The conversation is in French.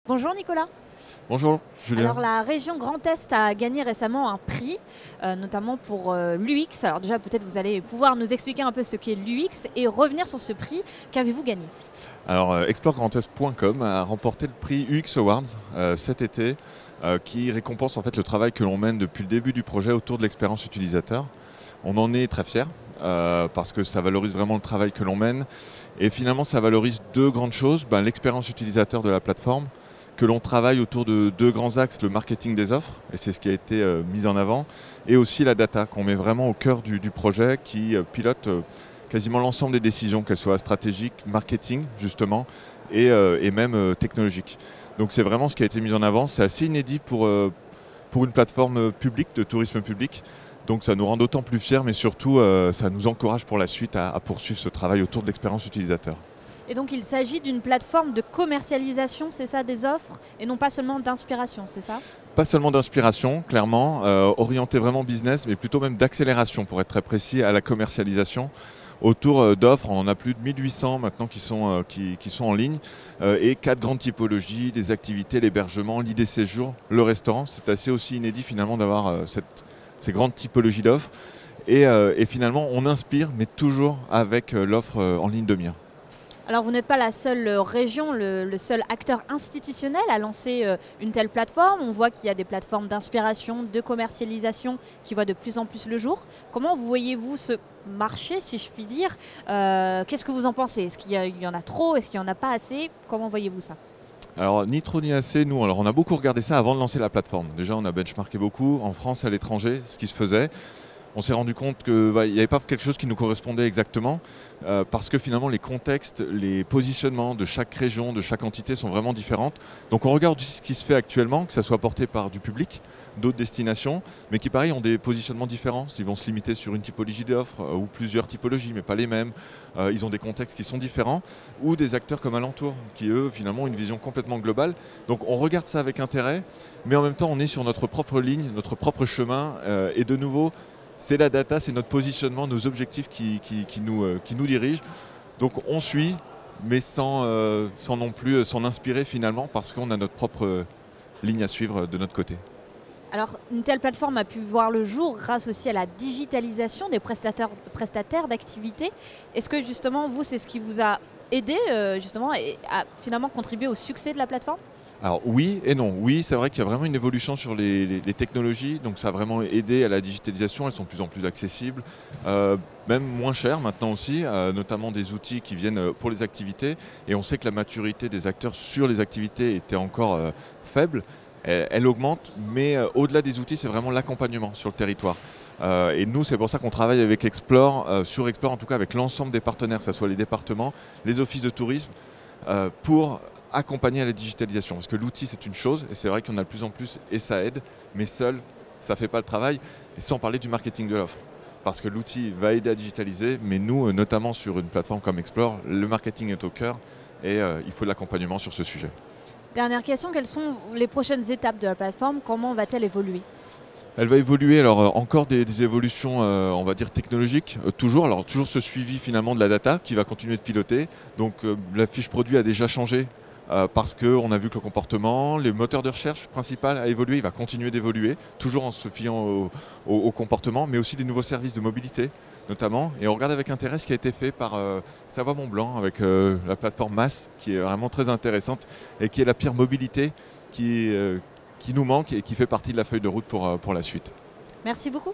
Bonjour Nicolas. Bonjour Julien. Alors la région Grand Est a gagné récemment un prix, notamment pour l'UX. Alors déjà peut-être vous allez pouvoir nous expliquer un peu ce qu'est l'UX et revenir sur ce prix. Qu'avez-vous gagné? Alors exploregrandest.com a remporté le prix UX Awards cet été qui récompense en fait le travail que l'on mène depuis le début du projet autour de l'expérience utilisateur. On en est très fiers parce que ça valorise vraiment le travail que l'on mène et finalement ça valorise deux grandes choses, l'expérience utilisateur de la plateforme, que l'on travaille autour de deux grands axes, le marketing des offres, et c'est ce qui a été mis en avant, et aussi la data, qu'on met vraiment au cœur du projet, qui pilote quasiment l'ensemble des décisions, qu'elles soient stratégiques, marketing justement, et même technologiques. Donc c'est vraiment ce qui a été mis en avant, c'est assez inédit pour une plateforme publique, de tourisme public. Donc ça nous rend d'autant plus fiers, mais surtout ça nous encourage pour la suite à poursuivre ce travail autour de l'expérience utilisateur. Et donc il s'agit d'une plateforme de commercialisation, c'est ça, des offres, et non pas seulement d'inspiration, c'est ça? Pas seulement d'inspiration, clairement, orienté vraiment business, mais plutôt même d'accélération, pour être très précis, à la commercialisation. Autour d'offres, on en a plus de 1800 maintenant qui sont en ligne, et 4 grandes typologies, des activités, l'hébergement, l'idée séjour, le restaurant. C'est assez aussi inédit finalement d'avoir ces grandes typologies d'offres. Et finalement, on inspire, mais toujours avec l'offre en ligne de mire. Alors vous n'êtes pas la seule région, le seul acteur institutionnel à lancer une telle plateforme. On voit qu'il y a des plateformes d'inspiration, de commercialisation qui voient de plus en plus le jour. Comment voyez-vous ce marché, si je puis dire? Qu'est-ce que vous en pensez? Est-ce qu'il y en a trop? Est-ce qu'il n'y en a pas assez? Comment voyez-vous ça? Alors ni trop ni assez, nous alors on a beaucoup regardé ça avant de lancer la plateforme. Déjà on a benchmarké beaucoup en France et à l'étranger ce qui se faisait. On s'est rendu compte qu'il n'y avait pas quelque chose qui nous correspondait exactement parce que finalement les contextes, les positionnements de chaque région, de chaque entité sont vraiment différentes. Donc on regarde ce qui se fait actuellement, que ça soit porté par du public, d'autres destinations, mais qui pareil ont des positionnements différents. Ils vont se limiter sur une typologie d'offres ou plusieurs typologies, mais pas les mêmes. Ils ont des contextes qui sont différents ou des acteurs comme Alentour qui eux finalement ont une vision complètement globale. Donc on regarde ça avec intérêt, mais en même temps on est sur notre propre ligne, notre propre chemin et de nouveau, c'est la data, c'est notre positionnement, nos objectifs qui nous dirigent. Donc on suit, mais sans non plus s'en inspirer finalement, parce qu'on a notre propre ligne à suivre de notre côté. Alors, une telle plateforme a pu voir le jour grâce aussi à la digitalisation des prestataires d'activités. Est-ce que justement, vous, c'est ce qui vous a aidé justement et à finalement contribuer au succès de la plateforme? Alors oui et non. Oui, c'est vrai qu'il y a vraiment une évolution sur les technologies, donc ça a vraiment aidé à la digitalisation, elles sont de plus en plus accessibles, même moins chères maintenant aussi, notamment des outils qui viennent pour les activités, et on sait que la maturité des acteurs sur les activités était encore faible. Elle augmente, mais au-delà des outils, c'est vraiment l'accompagnement sur le territoire. Et nous, c'est pour ça qu'on travaille avec Explore, sur Explore en tout cas avec l'ensemble des partenaires, que ce soit les départements, les offices de tourisme, pour accompagner à la digitalisation. Parce que l'outil, c'est une chose, et c'est vrai qu'il y en a de plus en plus, et ça aide, mais seul, ça ne fait pas le travail, et sans parler du marketing de l'offre. Parce que l'outil va aider à digitaliser, mais nous, notamment sur une plateforme comme Explore, le marketing est au cœur, et il faut de l'accompagnement sur ce sujet. Dernière question, quelles sont les prochaines étapes de la plateforme? Comment va-t-elle évoluer? Elle va évoluer, alors encore des évolutions, on va dire technologiques, toujours ce suivi finalement de la data qui va continuer de piloter. Donc la fiche produit a déjà changé parce qu'on a vu que le comportement, les moteurs de recherche principal a évolué, il va continuer d'évoluer, toujours en se fiant au comportement, mais aussi des nouveaux services de mobilité notamment. Et on regarde avec intérêt ce qui a été fait par Savoie-Mont-Blanc avec la plateforme MAS qui est vraiment très intéressante et qui est la pire mobilité qui nous manque et qui fait partie de la feuille de route pour la suite. Merci beaucoup.